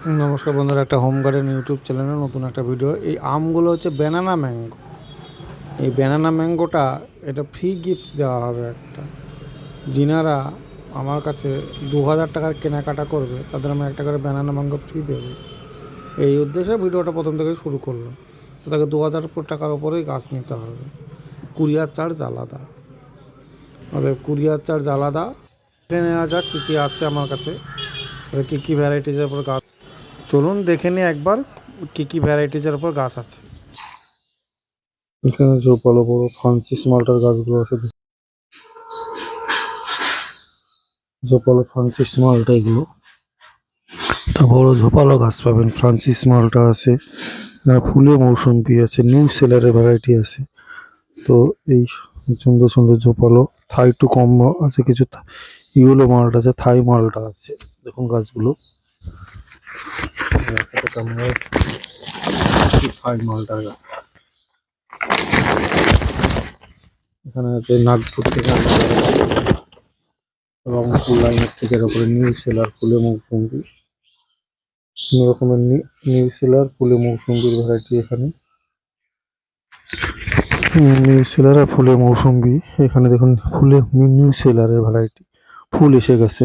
নমস্কার বন্ধুরা, একটা হোম গার্ডেন ইউটিউব চ্যানেলে নতুন একটা ভিডিও। এই আমগুলো হচ্ছে ব্যানানা ম্যাঙ্গো। এই ব্যানানা ম্যাঙ্গোটা এটা ফ্রি গিফট দেওয়া হবে একটা। যিনারা আমার কাছে 2000 টাকার কেনাকাটা করবে তাদের আমি একটা করে ব্যানানা ম্যাঙ্গো ফ্রি দেবো। এই উদ্দেশ্যে ভিডিওটা প্রথম থেকে শুরু করলো। তাকে 2000 টাকার ওপরেই গাছ নিতে হবে, কুরিয়ার চার্জ আলাদা। কুরিয়ার চার্জ আলাদা। দেখে নেওয়া যাক কী কী আছে আমার কাছে, কী কী ভ্যারাইটিসের উপর গাছ। চলুন দেখে নিই একবার কী কী ভ্যারাইটিসের উপর গাছ আছে। এখানে ঝোপালো বড় ফ্রান্সিস মাল্টার গাছগুলো আছে। ঝোপালো ফ্রান্সিস মাল্টা এগুলো তো বড় ঝোপালো গাছ পাবেন। ফ্রান্সিস মাল্টা আছে, ফুলে মৌসুম্বি আছে, নিউ সেলারের ভ্যারাইটি আছে। তো এই সুন্দর সুন্দর ঝোপালো থাই টু কম আছে, কিছু ইউলো মাল্টা আছে, থাই মাল্টা আছে। দেখুন গাছগুলো, থাই মাল্টার গাছ। এখানে আছে নাগপুর থেকে রংপুর লাইনের থেকে ওপরে নিউ সেলার ফুলে মৌসুম্বি। বিভিন্ন রকমের নিউ সেলার ফুলে মৌসুম্বির ভ্যারাইটি এখানে। নিউ সেলার আর ফুলে মৌসুম্বি এখানে দেখুন, ফুলে নিউ সেলারের ভ্যারাইটি ফুল এসে গেছে।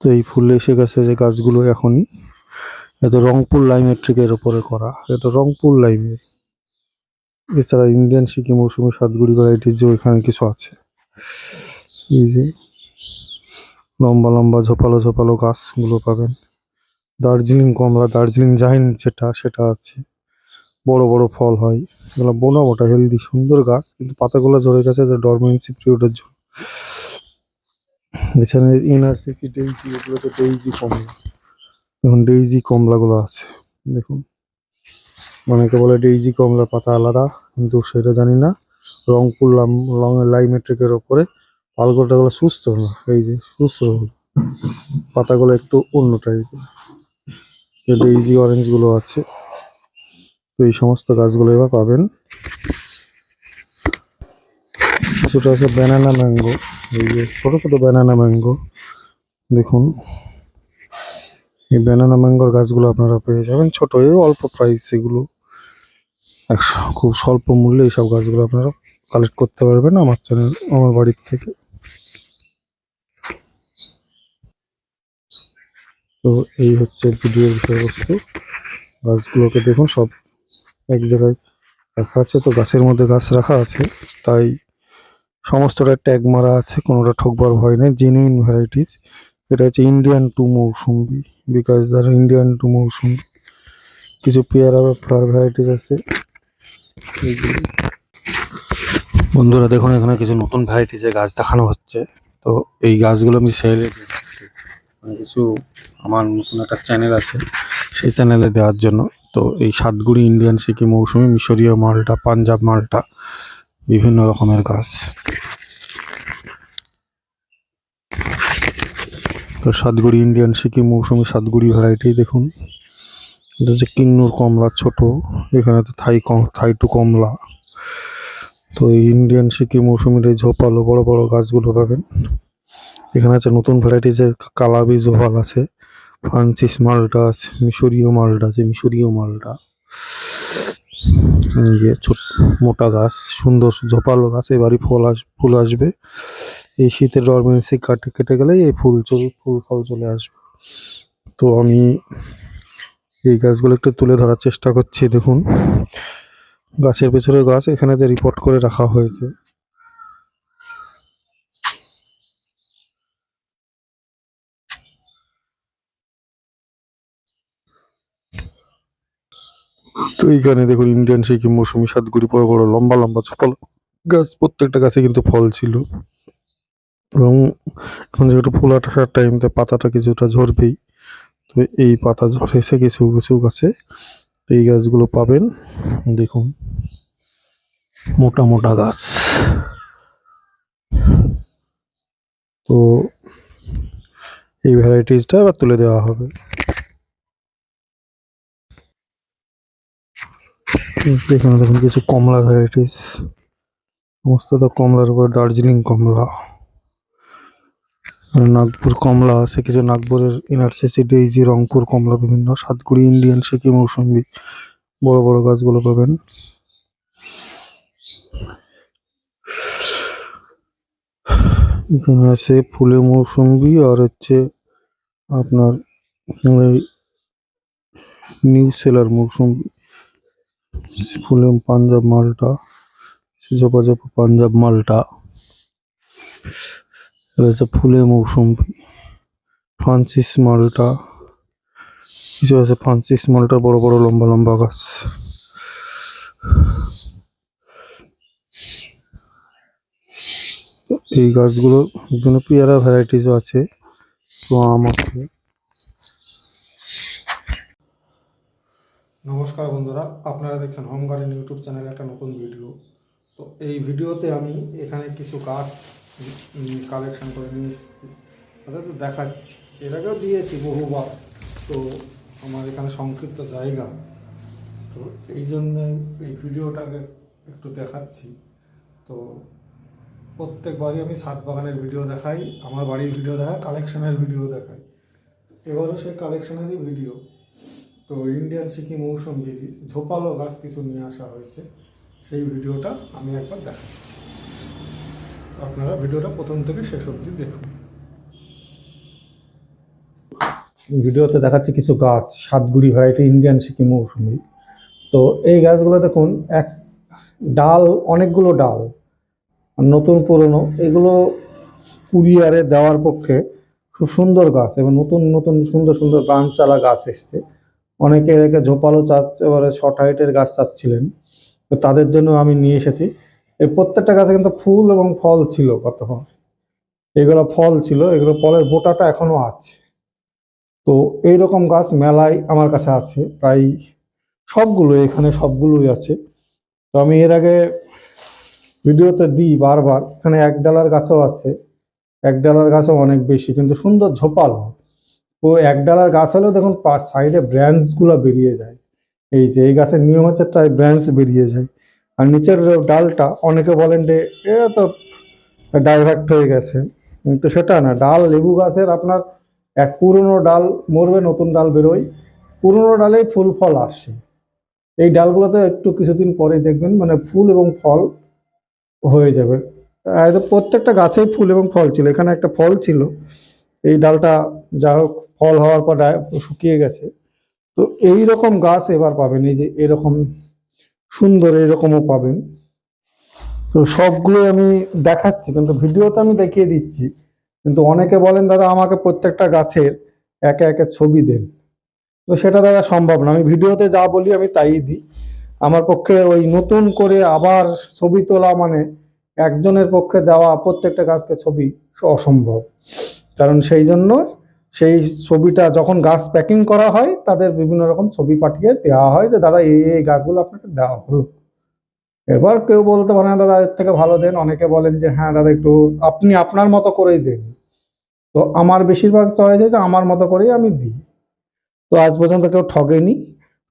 তো এই ফুল এসে গেছে যে গাছগুলো এখনই, এটা রংপুর লাইমেট্রিকের ওপরে করা, এটা রংপুর লাইমের। এছাড়া ইন্ডিয়ান সিকি মৌসুমি সাতগুড়ি ভ্যারাইটির যে ওইখানে কিছু আছে। এই যে লম্বা লম্বা ঝোপালো ঝোপালো গাছগুলো পাবেন। দার্জিলিং কমলা, দার্জিলিং জাইন যেটা সেটা আছে, বড় বড় ফল হয়। এগুলো বোনা মোটা হেলদি সুন্দর গাছ, কিন্তু পাতাগুলো ঝরে গেছে যে ডরমেন্সি পিরিয়ডের জন্য। এখানে এনআরসিসি ডেইজি, এগুলোতে ডেইজি কমলা। এখন ডেইজি কমলাগুলো আছে দেখুন। অনেকে বলে ডেইজি কমলার পাতা আলাদা, কিন্তু সেটা জানি না। রংপুর লাইমেট্রিকের ওপরে পালগোটাগুলো সুস্থ না, এই যে সুস্থ পাতাগুলো একটু অন্য টাইপের। ডেইজি অরেঞ্জগুলো আছে। তো এই সমস্ত গাছগুলো এবার পাবেন। কিছুটা আছে ব্যানানা ম্যাঙ্গো, এই যে ছোটো ছোটো ব্যানানা ম্যাঙ্গো দেখুন। এই ব্যানানা ম্যাঙ্গোর গাছগুলো আপনারা পেয়ে যাবেন ছোট, এই অল্প প্রাইস, এগুলো খুব স্বল্প মূল্যে এইসব গাছগুলো আপনারা কালেক্ট করতে পারবেন আমার বাড়ির থেকে। তো এই হচ্ছে ভিডিওর বিষয়বস্তু। গাছগুলোকে দেখুন সব এক জায়গায় রাখা আছে, তো গাছের মধ্যে গাছ রাখা আছে, তাই সমস্তটা ট্যাগ মারা আছে, কোনোটা ঠকবার ভয় নেই, জেনুইন ভ্যারাইটিস। এটা হচ্ছে ইন্ডিয়ান টু মৌসুম্বি, বিকজ দ্যার ইন্ডিয়ান টু মৌসুম্বি। কিছু পেয়ারা বা ফ্লাওয়ার ভ্যারাইটিস আছে। বন্ধুরা দেখুন, এখানে কিছু নতুন ভ্যারাইটিসের গাছ দেখানো হচ্ছে। তো এই গাছগুলো আমি সেলে দিচ্ছি, কিছু আমার নতুন একটা চ্যানেল আছে, সেই চ্যানেলে দেওয়ার জন্য। তো এই সাতগুড়ি ইন্ডিয়ান সিকি মৌসুমি, মিশরীয় মালটা, পাঞ্জাব মালটা, বিভিন্ন রকমের গাছ। তো সাতগুড়ি ইন্ডিয়ান সিকি মৌসুমি সাতগুড়ি ভ্যারাইটি দেখুন। এটা হচ্ছে কিন্নুর কমলা ছোট, এখানে তো থাই টু কমলা। তো এই ইন্ডিয়ান সিকি মৌসুমির এই ঝোপালো বড় বড় গাছগুলো পাবেন। এখানে আছে নতুন ভ্যারাইটিজের কালাবি জোহাল আছে, ফ্রান্সিস মালটা আছে, মিশরীয় মালটা আছে, মিশরীয় মালটা। এই যে ছোট মোটা গাছ, সুন্দর ঝোপালো গাছ, এবারই ফুল আসবে। এই শীতের ডরমেন্সি কেটে গেলেই এই ফুল ফল চলে আসবে। তো আমি এই গাছগুলো একটু তুলে ধরার চেষ্টা করছি। দেখুন গাছের পেছনে গাছ, এখানে যে রিপোর্ট করে রাখা হয়েছে। তো এইখানে দেখুন ইন্ডিয়ান সিকিম মৌসুমি সাতগুড়ি বড় বড় লম্বা লম্বা ফল গাছ, প্রত্যেকটা গাছে কিন্তু ফল ছিল। এবং এখন যেহেতু ফুল আসার টাইম, তাই পাতাটা কিছুটা ঝরবেই। তো এই পাতা ঝরেছে কিছু কিছু গাছে, এই গাছগুলো পাবেন। দেখুন মোটা মোটা গাছ। তো এই ভ্যারাইটিসটা এবার তুলে দেওয়া হবে। এখানে দেখুন কিছু কমলা ভ্যারাইটিস, সমস্ত তো কমলার উপর দার্জিলিং কমলা। আর নাগপুর কমলা আছে, কিছু নাগপুরের ইনারসিসি, ডেইজি, রংপুর কমলা, বিভিন্ন সাতগুড়ি, ইন্ডিয়ান সিকি, মৌসুম্বি, বড় বড় গাছগুলো পাবেন। এখানে আছে ফুলে মৌসুম্বি, আর হচ্ছে আপনার নিউ সেলার মৌসুম্বি, ফুলে পাঞ্জাব মালটা, সিজোপাজোপা পাঞ্জাব মালটা, এটা হচ্ছে ফুলে মৌসুম্বি, ফ্রান্সিস মালটা, কিছু আছে ফ্রান্সিস মালটা, বড় বড় লম্বা লম্বা গাছ। এই গাছগুলো বিভিন্ন পেয়ারা ভ্যারাইটিসও আছে, তো আম আছে। নমস্কার বন্ধুরা, আপনারা দেখছেন হোম গার্ডেন ইউটিউব চ্যানেলে একটা নতুন ভিডিও। তো এই ভিডিওতে আমি এখানে কিছু গাছ কালেকশন করে নিয়ে এসেছি, তাদের তো দেখাচ্ছি, এর আগেও দিয়েছি বহুবার। তো আমার এখানে সংক্ষিপ্ত জায়গা, তো এই জন্য এই ভিডিওটাকে একটু দেখাচ্ছি। তো প্রত্যেকবারই আমি ছাদ বাগানের ভিডিও দেখাই, আমার বাড়ির ভিডিও দেখাই, কালেকশনের ভিডিও দেখাই। এবারও সেই কালেকশনেরই ভিডিও। তো ইন্ডিয়ান সিকি মৌসুম্বি ঝোপালো গাছ কিছু নিয়ে আসা হয়েছে, সেই ভিডিওটা আমি একবার দেখাচ্ছি। আপনারা ভিডিওটা প্রথম থেকে শেষ অবধি দেখুন। ভিডিওতে দেখাচ্ছি কিছু গাছ, সাতগুড়ি ভ্যারাইটি ইন্ডিয়ান সিকি মৌসুম্বি। তো এই গাছগুলো দেখুন, এক ডাল, অনেকগুলো ডাল, নতুন পুরনো, এগুলো কুরিয়ারে দেওয়ার পক্ষে খুব সুন্দর গাছ, এবং নতুন নতুন সুন্দর সুন্দর ব্রাঞ্চওয়ালা গাছ এসছে। অনেকে এটাকে ঝোপালো এবারে শর্ট হাইটের গাছ চাচ্ছিলেন, তো তাদের জন্য আমি নিয়ে এসেছি। এই প্রত্যেকটা গাছে কিন্তু ফুল এবং ফল ছিল, কতক্ষণ এগুলো ফল ছিল, এগুলো ফলের বোটাটা এখনো আছে। তো এইরকম গাছ মেলায় আমার কাছে আছে প্রায় সবগুলো, এখানে সবগুলোই আছে। তো আমি এর আগে ভিডিওতে দিই বারবার, এখানে এক ডালার গাছও আছে, এক ডালার গাছও অনেক বেশি, কিন্তু সুন্দর ঝোপালো। ও এক ডালার গাছ হলেও দেখুন সাইডে ব্রাঞ্চগুলো বেরিয়ে যায়। এই যে এই গাছের নিয়ম হচ্ছে প্রায় ব্রাঞ্চ বেরিয়ে যায়। আর নিচের ডালটা অনেকে বলেন যে এটা তো ডাইভার্ট হয়ে গেছে, কিন্তু সেটা না। ডাল লেবু গাছের আপনার এক পুরনো ডাল মরবে, নতুন ডাল বেরোয়, পুরনো ডালেই ফুল ফল আসে। এই ডালগুলোতে একটু কিছুদিন পরে দেখবেন মানে ফুল এবং ফল হয়ে যাবে। প্রত্যেকটা গাছেই ফুল এবং ফল ছিল, এখানে একটা ফল ছিল, এই ডালটা যা হোক ফল হওয়ার পর শুকিয়ে গেছে। তো এই রকম গাছ এবার পাবেন, এই যে এরকম সুন্দর এরকমও পাবেন। তো সবগুলোই আমি দেখাচ্ছি, কিন্তু ভিডিওতে আমি দেখিয়ে দিচ্ছি। কিন্তু অনেকে বলেন দাদা আমাকে প্রত্যেকটা গাছের একে একে ছবি দেন, তো সেটা দাদা সম্ভব না। আমি ভিডিওতে যা বলি আমি তাই দিই। আমার পক্ষে ওই নতুন করে আবার ছবি তোলা মানে একজনের পক্ষে দেওয়া প্রত্যেকটা গাছকে ছবি অসম্ভব। কারণ সেই জন্য সেই ছবিটা যখন গাছ প্যাকিং করা হয় তাদের বিভিন্ন রকম ছবি পাঠিয়ে দেওয়া হয় যে দাদা এই গাছগুলো আপনাকে দেওয়া হলো। এবার কেউ বলতে পারে না দাদা এর থেকে ভালো দেন, অনেকে বলেন যে হ্যাঁ দাদা একটু আপনি আপনার মতো করেই দেন। তো আমার বেশিরভাগ চয়েস যে আমার মতো করেই আমি দিই। তো আজ পর্যন্ত কেউ ঠকেনি,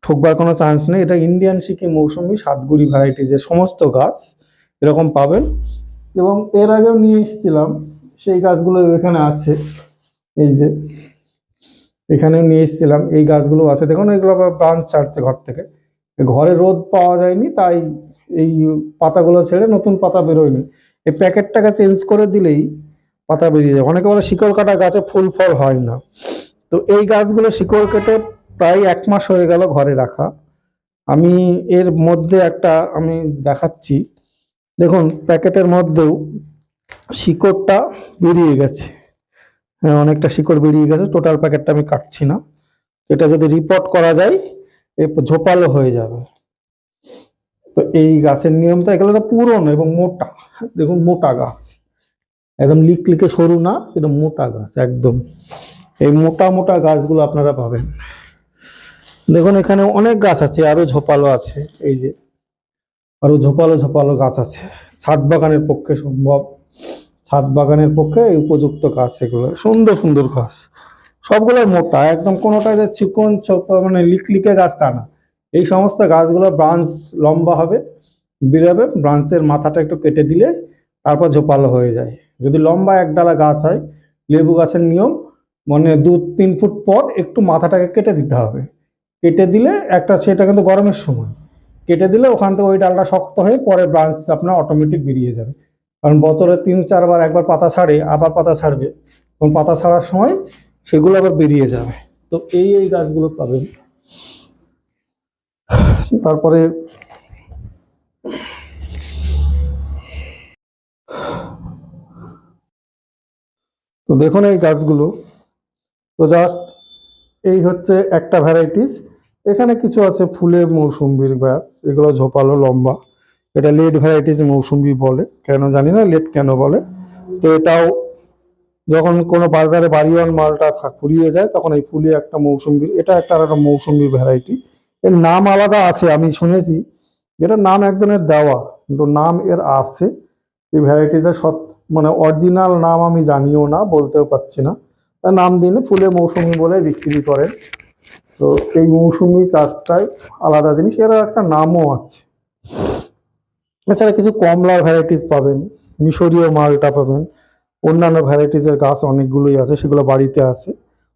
ঠকবার কোনো চান্স নেই। এটা ইন্ডিয়ান সিকি মৌসুমি সাতগুড়ি ভ্যারাইটি, যে সমস্ত গাছ এরকম পাবেন। এবং এর আগেও নিয়ে এসেছিলাম, সেই গাছগুলো এখানে আছে, এই যে এখানেও নিয়ে এসেছিলাম, এই গাছগুলো আছে দেখুন। এগুলো আবার ব্রাঞ্চ ছাড়ছে ঘর থেকে, ঘরে রোদ পাওয়া যায়নি তাই এই পাতাগুলো ছেড়ে নতুন পাতা বেরোয়নি। এই প্যাকেটটাকে চেঞ্জ করে দিলেই পাতা বেরিয়ে যায়। অনেকে বলে শিকড় কাটা গাছে ফুল ফল হয় না, তো এই গাছগুলো শিকড় কেটে প্রায় 1 মাস হয়ে গেল ঘরে রাখা। আমি এর মধ্যে একটা আমি দেখাচ্ছি, দেখুন প্যাকেটের মধ্যেও শিকড়টা বেরিয়ে গেছে। হ্যাঁ, অনেকটা শিকড় বেরিয়ে গেছে। টোটাল প্যাকেটটা আমি কাটছি না, এটা যদি রিপোর্ট করা যায় ঝোপালো হয়ে যাবে। তো এই গাছের নিয়মটা, এগুলো পুরনো এবং মোটা, দেখুন মোটা গাছ, একদম লিকলিকে সরু না, এটা মোটা গাছ একদম। এই মোটা মোটা গাছগুলো আপনারা পাবেন। দেখুন এখানে অনেক গাছ আছে, আরো ঝোপালো আছে, এই যে আরো ঝোপালো ঝোপালো গাছ আছে। ছাদ বাগানের পক্ষে সম্ভব, ছাদ বাগানের পক্ষে উপযুক্ত গাছ, এগুলো সুন্দর সুন্দর গাছ, সবগুলো মোটা একদম, কোনোটা যে চিকন মানে লিকলিকে গাছ তা না। এই সমস্ত গাছগুলো ব্রাঞ্চ লম্বা হবে, বেরোবে, ব্রাঞ্চের মাথাটা একটু কেটে দিলে তারপর ঝোপালো হয়ে যায়। যদি লম্বা এক ডালা গাছ হয়, লেবু গাছের নিয়ম, মানে 2-3 ফুট পর একটু মাথাটাকে কেটে দিতে হবে। কেটে দিলে একটা, সেটা কিন্তু গরমের সময় কেটে দিলে ওখান থেকে ওই ডালটা শক্ত হয়ে পরে ব্রাঞ্চ আপনার অটোমেটিক বেরিয়ে যাবে। কারণ বছরে 3-4 বার একবার পাতা ছাড়ে, আবার পাতা ছাড়বে, এবং পাতা ছাড়ার সময় সেগুলো আবার বেরিয়ে যাবে। তো এই গাছগুলো পাবেন। তারপরে তো দেখুন এই গাছগুলো, তো জাস্ট এই হচ্ছে একটা ভ্যারাইটিস। এখানে কিছু আছে ফুলের মৌসুম্বির গাছ, এগুলো ঝোপালো লম্বা, এটা লেট ভ্যারাইটিস মৌসুম্বি বলে, কেন জানি না লেট কেন বলে। তো এটাও যখন কোনো বাজারে বাড়িওয়ান মালটা ফুরিয়ে যায় তখন এই ফুলে একটা মৌসুম্বি, এটা একটা আর একটা মৌসুম্বি ভ্যারাইটি। এর নাম আলাদা আছে, আমি শুনেছি এটার নাম একজনের দেওয়া, কিন্তু নাম এর আছে। এই ভ্যারাইটিটা মানে অরিজিনাল নাম আমি জানিও না, বলতেও পারছি না, তার নাম দিলে ফুলে মৌসুমি বলে বিক্রি করেন। তো এই মৌসুমি চাষটাই আলাদা জিনিস, এর একটা নামও আছে। এছাড়া কিছু কমলা ভ্যারাইটিস পাবেন, মিশরীয় মালটা পাবেন, অন্যান্য ভ্যারাইটিসের গাছ অনেকগুলোই আছে, সেগুলো বাড়িতে আছে।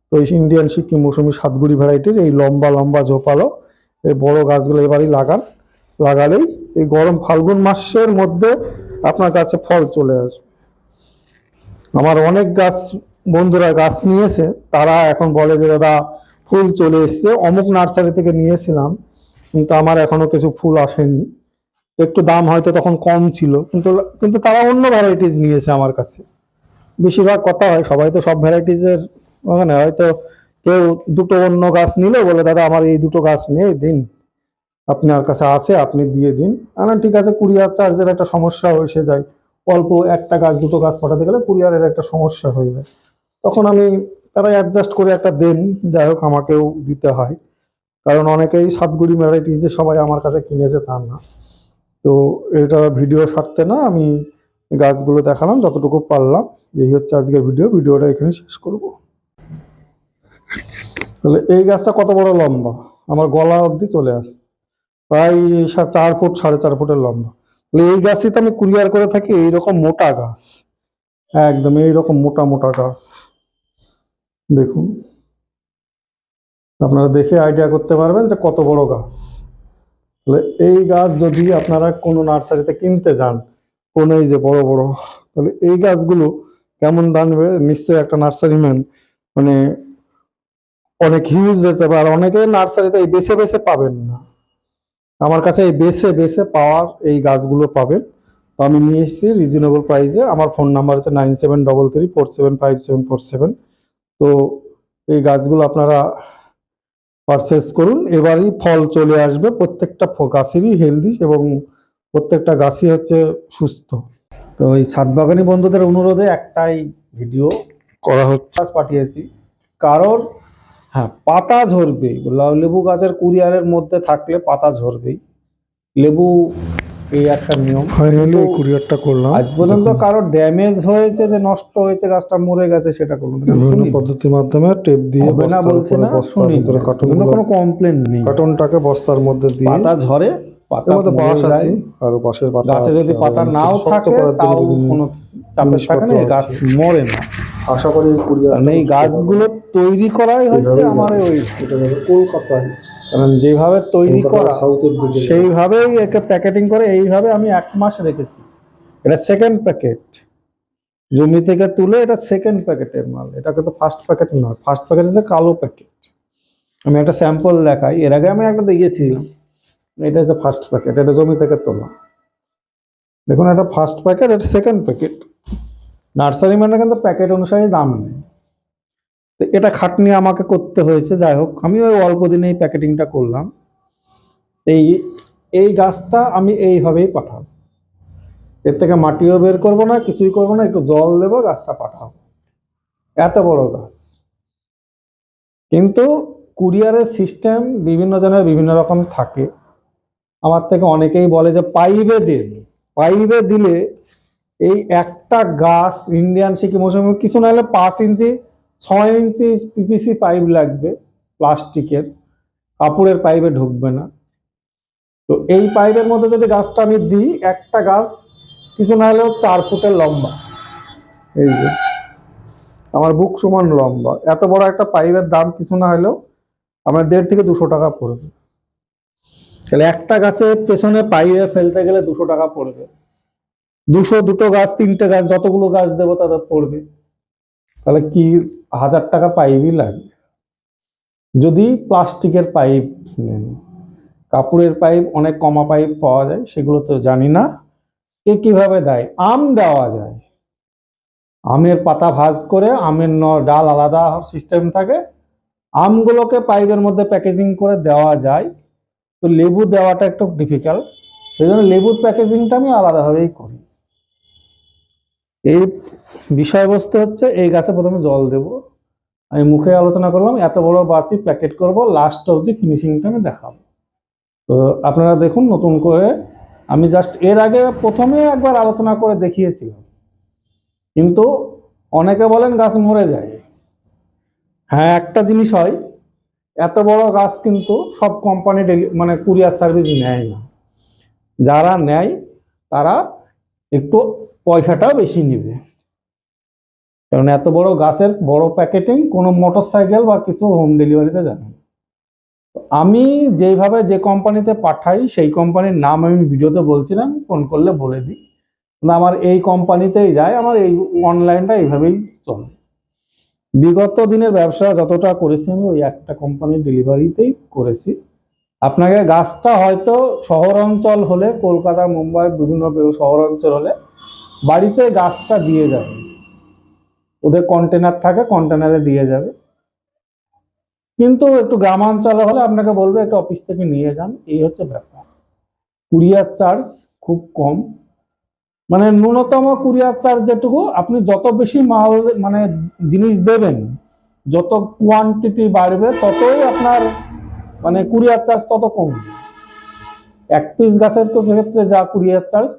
তো এই ইন্ডিয়ান সিকিম মৌসুমি সাতগুড়ি ভ্যারাইটির এই লম্বা লম্বা ঝোপালো এই বড় গাছগুলো এবারই লাগালেই এই গরম ফাল্গুন মাসের মধ্যে আপনার কাছে ফল চলে আসবে। আমার অনেক গাছ বন্ধুরা গাছ নিয়েছে, তারা এখন বলে যে দাদা ফুল চলে এসছে, অমুক নার্সারি থেকে নিয়েছিলাম কিন্তু আমার এখনো কিছু ফুল আসেনি। একটু দাম হয়তো তখন কম ছিল, কিন্তু তারা অন্য ভ্যারাইটিস নিয়েছে আমার কাছে। বেশিরভাগ কথা হয়, সবাই তো সব ভ্যারাইটিসের, মানে হয়তো কেউ দুটো অন্য গাছ নিলে বলে দাদা আমার এই দুটো গাছ নেই, দিন আপনার কাছে আছে আপনি দিয়ে দিন। ঠিক আছে, কুরিয়ার চার্জের একটা সমস্যা এসে যায়, অল্প একটা গাছ দুটো গাছ পাঠাতে গেলে কুরিয়ারের একটা সমস্যা হয়ে যায়, তখন তারা অ্যাডজাস্ট করে একটা দেন, যাই হোক আমাকেও দিতে হয়, কারণ অনেকেই সাতগুড়ি ভ্যারাইটিস যে সবাই আমার কাছে কিনেছে তা না। তো এটা ভিডিও ছাড়তে না, আমি গাছগুলো দেখালাম যতটুকু পারলাম। এই হচ্ছে আজকের ভিডিওটা এখানে শেষ করব। তাহলে এই গাছটা কত বড় লম্বা, আমার গলা অবধি চলে আসছে, প্রায় 4 ফুট 4.5 ফুটের লম্বা। এই গাছই তো আমি কুরিয়ার করে থাকি, এইরকম মোটা গাছ, একদম এইরকম মোটা মোটা গাছ। দেখুন, আপনারা দেখে আইডিয়া করতে পারবেন যে কত বড় গাছ। তাহলে এই গাছ যদি আপনারা কোনো নার্সারিতে কিনতে যান, কোন এই যে বড় বড়, তাহলে এই গাছগুলো কেমন দামে, নিশ্চয়ই একটা নার্সারি ম্যান মানে অনেক হিউজ যেতে পারে। অনেকে নার্সারিতে এই বেছে বেছে পাবেন না, আমার কাছে এই বেছে বেছে পাওয়ার এই গাছগুলো পাবেন। তো আমি নিয়ে এসেছি রিজনেবল প্রাইসে। আমার ফোন নাম্বার হচ্ছে 9733475747। তো এই গাছগুলো আপনারা পারচেস করুন, এবারই ফল চলে আসবে, প্রত্যেকটা গাছেরই হেলদি এবং প্রত্যেকটা গাছই হচ্ছে সুস্থ। তো এই ছাদ বাগানি বন্ধুদের অনুরোধে একটাই ভিডিও করা হচ্ছে, পাঠিয়েছি, কারণ হ্যাঁ পাতা ঝরবেই, লেবু গাছের কুরিয়ারের মধ্যে থাকলে পাতা ঝরবেই, লেবু এই একটা নিয়ম। ফাইনালি কুরিয়ারটা করলাম, আজ পর্যন্ত কারো ড্যামেজ হয়েছে যে নষ্ট হয়েছে গাছটা মরে গেছে সেটা কোনো বিভিন্ন পদ্ধতির মাধ্যমে টেপ দিয়ে না বলছে না, শুনি কোনো কমপ্লেন নেই। কার্টনটাকে বস্তার মধ্যে দিয়ে পাতা ঝরে, পাতার মধ্যে বাঁশ আছে আর পাশের পাতা, গাছে যদি পাতা নাও থাকে তাও কোনো চাপে থাকে না, গাছ মরে না। আশা করি এই গাছগুলো তৈরি করাই হচ্ছে আমার ওই কলকাতায়, কারণ যেভাবে তৈরি করা সেইভাবেই একে প্যাকেটিং করে, এইভাবে আমি 1 মাস রেখেছি। এটা সেকেন্ড প্যাকেট, জমি থেকে তুলে এটা সেকেন্ড প্যাকেটের মাল, এটা কিন্তু ফার্স্ট প্যাকেট নয়। ফার্স্ট প্যাকেট হচ্ছে কালো প্যাকেট, আমি একটা স্যাম্পল দেখাই, এর আগে আমি একটা দিয়েছিলাম। এটা হচ্ছে ফার্স্ট প্যাকেট, এটা জমি থেকে তোলা। দেখুন এটা ফার্স্ট প্যাকেট, এটা সেকেন্ড প্যাকেট। নার্সারি মানে কিন্তু প্যাকেট অনুসারে দাম নেই, তো এটা খাটনি আমাকে করতে হয়েছে। যাই হোক, আমি ওই অল্প দিনে এই প্যাকেটিংটা করলাম। এই গাছটা আমি এইভাবেই পাঠাবো, এর থেকে মাটিও বের করবো না, কিছুই করবো না, একটু জল দেবো, গাছটা পাঠাবো। এত বড় গাছ। কিন্তু কুরিয়ারের সিস্টেম বিভিন্ন জনের বিভিন্ন রকম থাকে। আমার থেকে অনেকেই বলে যে পাইপে দিন, পাইপে দিলে এই একটা গাছ ইন্ডিয়ান সিকিম মৌসুমি কিছু না হলে 5 ইঞ্চি 6 ইঞ্চি পিপিসি পাইপ লাগবে, প্লাস্টিকের, কাপড়ের পাইপে ঢুকবে না। তো এই পাইপের মধ্যে যদি গাছটা আমি দিই, একটা গাছ কিছু না হলেও 4 ফুটের লম্বা, এই যে আমার বুক সমান লম্বা। এত বড় একটা পাইপের দাম কিছু না হলেও আমার 1.5 থেকে 200 টাকা পড়বে। তাহলে একটা গাছের পেছনে পাইপে ফেলতে গেলে 200 টাকা পড়বে। 200, দুটো গাছ, 3টে গাছ, যতগুলো গাছ দেবো তাদের পড়বে। তাহলে কি 1000 টাকা পাইপই লাগবে। যদি প্লাস্টিকের পাইপ নেন, কাপড়ের পাইপ অনেক কমা পাইপ পাওয়া যায়, সেগুলো তো জানি না কে কিভাবে দেয়। আম দেওয়া যায়, আমের পাতা ভাঁজ করে আমের ডাল আলাদা সিস্টেম থাকে, আমগুলোকে পাইপের মধ্যে প্যাকেজিং করে দেওয়া যায়। তো লেবু দেওয়াটা একটু ডিফিকাল্ট, সেই জন্য লেবুর প্যাকেজিংটা আমি আলাদাভাবেই করি। এই বিষয়বস্তু হচ্ছে, এই গাছে প্রথমে জল দেব, আমি মুখে আলোচনা করলাম, এত বড় বাসি প্যাকেট করব, লাস্ট অবধি ফিনিশিংটা আমি দেখাবো। তো আপনারা দেখুন নতুন করে, আমি জাস্ট এর আগে প্রথমে একবার আলোচনা করে দেখিয়েছিলাম, কিন্তু অনেকে বলেন গাছ মরে যায়। হ্যাঁ, একটা জিনিস হয়, এত বড় গাছ কিন্তু সব কোম্পানি মানে কুরিয়ার সার্ভিস নেয় না। যারা নেয় তারা একটু পয়সাটা বেশি নেবে, কারণ এত বড় গাছের বড় প্যাকেটিং কোনো মোটর সাইকেল বা কিছু হোম ডেলিভারিতে যাবে না। আমি যেভাবে যে কোম্পানিতে পাঠাই সেই কোম্পানির নাম আমি ভিডিওতে বলছিলাম, ফোন করলে বলে দিই, আমার এই কোম্পানিতেই যায়, আমার এই অনলাইনটা এইভাবেই চলে। বিগত দিনের ব্যবসা যতটা করেছি আমি ওই একটা কোম্পানির ডেলিভারিতেই করেছি। আপনাকে গাছটা হয়তো শহর অঞ্চল হলে, কলকাতা মুম্বাই বিভিন্ন শহর অঞ্চল হলে বাড়িতে গাছটা দিয়ে যাবে, ওদের কন্টেনার থাকে, কন্টেনারে দিয়ে যাবে। কিন্তু একটু গ্রামাঞ্চলে হলে আপনাকে বলবে একটু অফিস থেকে নিয়ে যান, এই হচ্ছে ব্যাপার। কুরিয়ার চার্জ খুব কম, মানে ন্যূনতম কুরিয়ার চার্জ যেটুকু, আপনি যত বেশি মাল মানে জিনিস দেবেন, যত কোয়ান্টিটি বাড়বে ততই আপনার মানে কুরিয়ার চার্জ তত কমবে। 1 পিস গাছের তো ক্ষেত্রে যা কুরিয়ার চার্জ,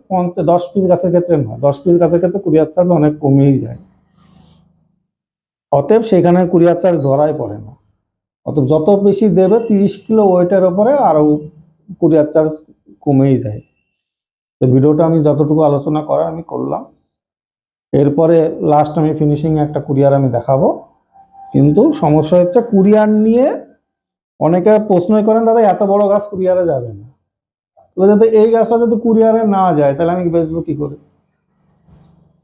10 পিস গাছের ক্ষেত্রে নয়, 10 পিস গাছের ক্ষেত্রে কুরিয়ার চার্জ অনেক কমেই যায়। অতএব সেখানে কুরিয়ার চার্জ ধরাই পড়ে না। অতএব যত বেশি দেবে 30 কিলো ওয়েটের ওপরে আরো কুরিয়ার চার্জ কমেই যায়। তো ভিডিওটা আমি যতটুকু আলোচনা করার আমি করলাম, এরপরে লাস্ট আমি ফিনিশিং একটা কুরিয়ার আমি দেখাবো। কিন্তু সমস্যা হচ্ছে কুরিয়ার নিয়ে অনেকে প্রশ্নই করেন, দাদা এত বড় গাছ কুরিয়ারে যাবে না। যদি এই গাছটা যদি কুরিয়ারে না যায় তাহলে আমি বেচবো কি করে?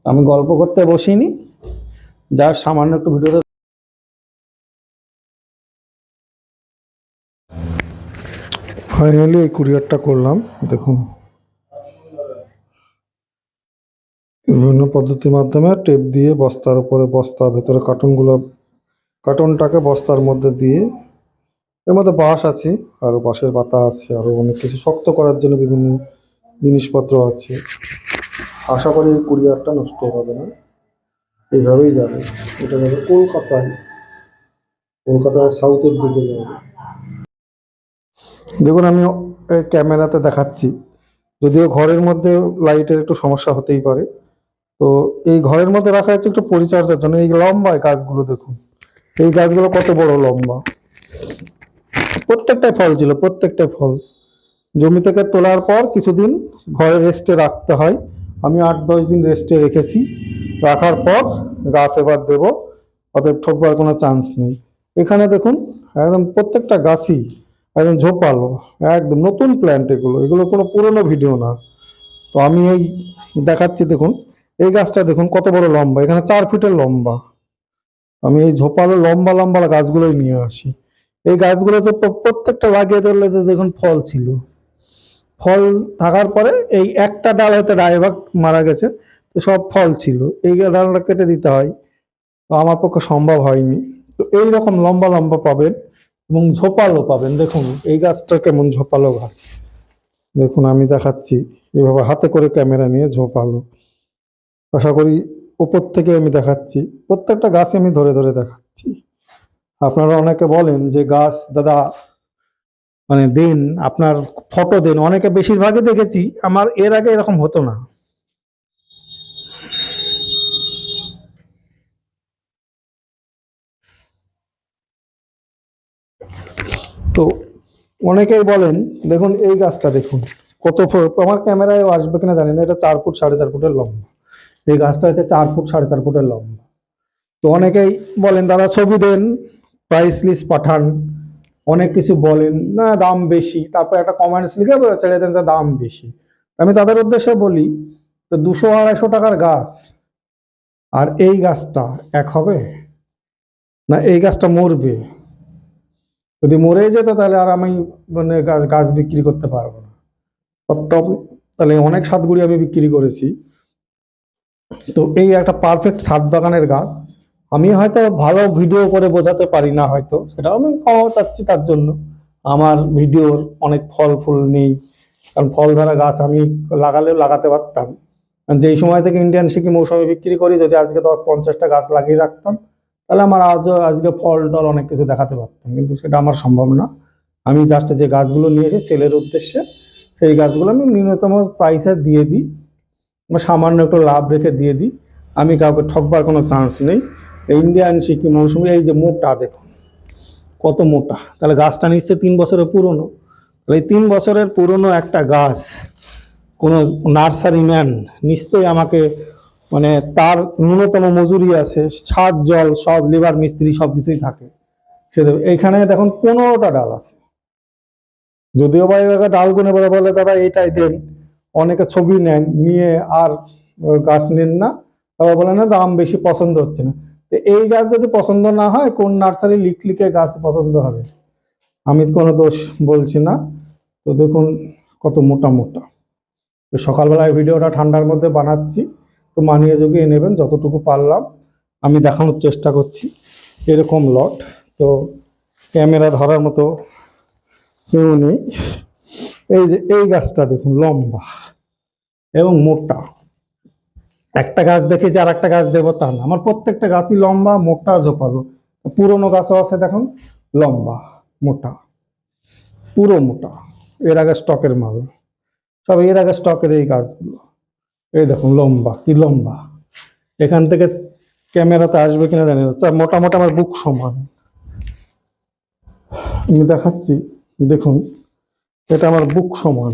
আমি গল্প করতে বসিনি, যার সামান্য একটু ভিডিওতে ফাইনালি এই কুরিয়ারটা করলাম। দেখুন, বিভিন্ন পদ্ধতির মাধ্যমে টেপ দিয়ে বস্তার উপরে, বস্তা ভেতরে কার্টুনটাকে বস্তার মধ্যে দিয়ে, এর মধ্যে বাঁশ আছে, আরো বাঁশের পাতা আছে, আরো অনেক কিছু শক্ত করার জন্য বিভিন্ন জিনিসপত্র আছে। আশা করি এই কুরিয়ারটা নষ্ট হবে না, এইভাবেই যাবে। এটা যাবে কলকাতায় সাউথের দিকে যাবে। দেখুন, আমি ক্যামেরাতে দেখাচ্ছি, যদিও ঘরের মধ্যে লাইটের একটু সমস্যা হতেই পারে। তো এই ঘরের মধ্যে রাখা আছে একটু পরিচর্যার জন্য। এই লম্বা গাছগুলো দেখুন, এই গাছগুলো কত বড় লম্বা, প্রত্যেকটাই ফল ছিল, প্রত্যেকটাই ফল। জমি থেকে তোলার পর কিছুদিন ঘরে রেস্টে রাখতে হয়, আমি 8-10 দিন রেস্টে রেখেছি। রাখার পর গাছ এবার দেবো, অতএব ঠকবার কোনো চান্স নেই। এখানে দেখুন, একদম প্রত্যেকটা গাছই একদম ঝোপালো, একদম নতুন প্ল্যান্ট। এগুলো কোনো পুরনো ভিডিও না। তো আমি এই দেখাচ্ছি, দেখুন এই গাছটা দেখুন কত বড় লম্বা, এখানে 4 ফিটের লম্বা। আমি এই ঝোপালো লম্বা লম্বা গাছগুলোই নিয়ে আসি। এই গাছগুলোতে প্রত্যেকটা লাগিয়ে ধরলে তো দেখুন ফল ছিল, ফল থাকার পরে এই একটা ডাল হয়তো ডাইভাগ মারা গেছে, তো সব ফল ছিল, এই ডালটা কেটে দিতে হয়, তো আমার পক্ষে সম্ভব হয়নি। তো এইরকম লম্বা লম্বা পাবেন এবং ঝোপালো পাবেন। দেখুন এই গাছটা কেমন ঝোপালো গাছ, দেখুন আমি দেখাচ্ছি এভাবে হাতে করে ক্যামেরা নিয়ে, ঝোপালো। আশা করি উপর থেকে আমি দেখাচ্ছি, প্রত্যেকটা গাছে আমি ধরে ধরে দেখাচ্ছি। আপনারা অনেকে বলেন যে গাছ দাদা মানে দেন, আপনার ফটো দেন, অনেকে বেশিরভাগই দেখেছি আমার এর আগে এরকম হতো না। তো অনেকেই বলেন, দেখুন এই গাছটা দেখুন কত, আমার ক্যামেরায় আসবে কিনা জানি না, এটা 4 ফুট 4.5 ফুটের লম্বা। এই গাছটা হচ্ছে 4 ফুট 4.5 ফুটের লম্বা। তো অনেকেই বলেন দাদা ছবি দেন, প্রাইস লিস্ট পাঠান, অনেক কিছু বলেন না দাম বেশি, তারপর একটা কমেন্টস লিখে ছেড়ে দেন যে দাম বেশি। আমি তাদের উদ্দেশ্যে বলি, তো 200-250 টাকার গাছ আর এই গাছটা এক হবে? না এই গাছটা মরবে? যদি মরে যেত তাহলে আর আমি মানে গাছ বিক্রি করতে পারবো না। তাহলে অনেক সাতগুড়ি আমি বিক্রি করেছি। তো এই একটা পারফেক্ট ছাদ বাগানের গাছ। আমি হয়তো ভালো ভিডিও করে বোঝাতে পারি না, হয়তো সেটাও আমি ক্ষমা চাচ্ছি তার জন্য। আমার ভিডিওর অনেক ফল ফুল নেই, কারণ ফল ধরা গাছ আমি লাগালেও লাগাতে পারতাম। কারণ যেই সময় থেকে ইন্ডিয়ান সিকি মৌসুমি বিক্রি করি, যদি আজকে 50টা গাছ লাগিয়ে রাখতাম তাহলে আমার আজকে ফল টল অনেক কিছু দেখাতে পারতাম, কিন্তু সেটা আমার সম্ভব না। আমি জাস্ট যে গাছগুলো নিয়ে এসে সেলের উদ্দেশ্যে, সেই গাছগুলো আমি ন্যূনতম প্রাইসে দিয়ে দিই বা সামান্য একটু লাভ রেখে দিয়ে দিই। আমি কাউকে ঠকবার কোনো চান্স নেই। ইন্ডিয়ান সিকি মৌসুমি এই যে মোটা, দেখুন কত মোটা, তাহলে গাছটা নিশ্চয়ই 3 বছরের পুরনো। তাহলে এই 3 বছরের পুরনো একটা গাছ কোনো নার্সারি ম্যান নিশ্চয়ই আমাকে, মানে তার ন্যূনতম মজুরি আছে, ছাদ জল সব, লেবার মিস্ত্রি সব কিছুই থাকে, সে দেবে। এইখানে দেখুন 15টা ডাল আছে, যদিও বা এলাকা ডাল গুনে বলে দাদা এটাই দেন, অনেকে ছবি নেন নিয়ে আর গাছ নেন না, তারপর বলে না দাম বেশি, পছন্দ হচ্ছে না। তো এই গাছ যদি পছন্দ না হয়, কোন নার্সারি লিখে গাছ পছন্দ হবে? আমি কোনো দোষ বলছি না। তো দেখুন কত মোটা মোটা। তো সকালবেলায় ভিডিওটা ঠান্ডার মধ্যে বানাচ্ছি, তো মানিয়ে জুগিয়ে নেবেন যতটুকু পারলাম, আমি দেখানোর চেষ্টা করছি। এরকম লট, তো ক্যামেরা ধরার মতো কেউ নেই। এই যে এই গাছটা দেখুন লম্বা এবং মোটা। একটা গাছ দেখে যে আর একটা গাছ দেবো তা না, আমার প্রত্যেকটা গাছই লম্বা মোটা ঝোপালো। পুরোনো গাছও আছে দেখুন, লম্বা মোটা, পুরো মোটা, এর আগে স্টকের মাল, সব এর আগে স্টকের এই গাছগুলো। এই দেখুন লম্বা, কি লম্বা, এখান থেকে ক্যামেরাতে আসবে কিনা জানি না, মোটামুটি আমার বুক সমান। আমি দেখাচ্ছি, দেখুন এটা আমার বুক সমান।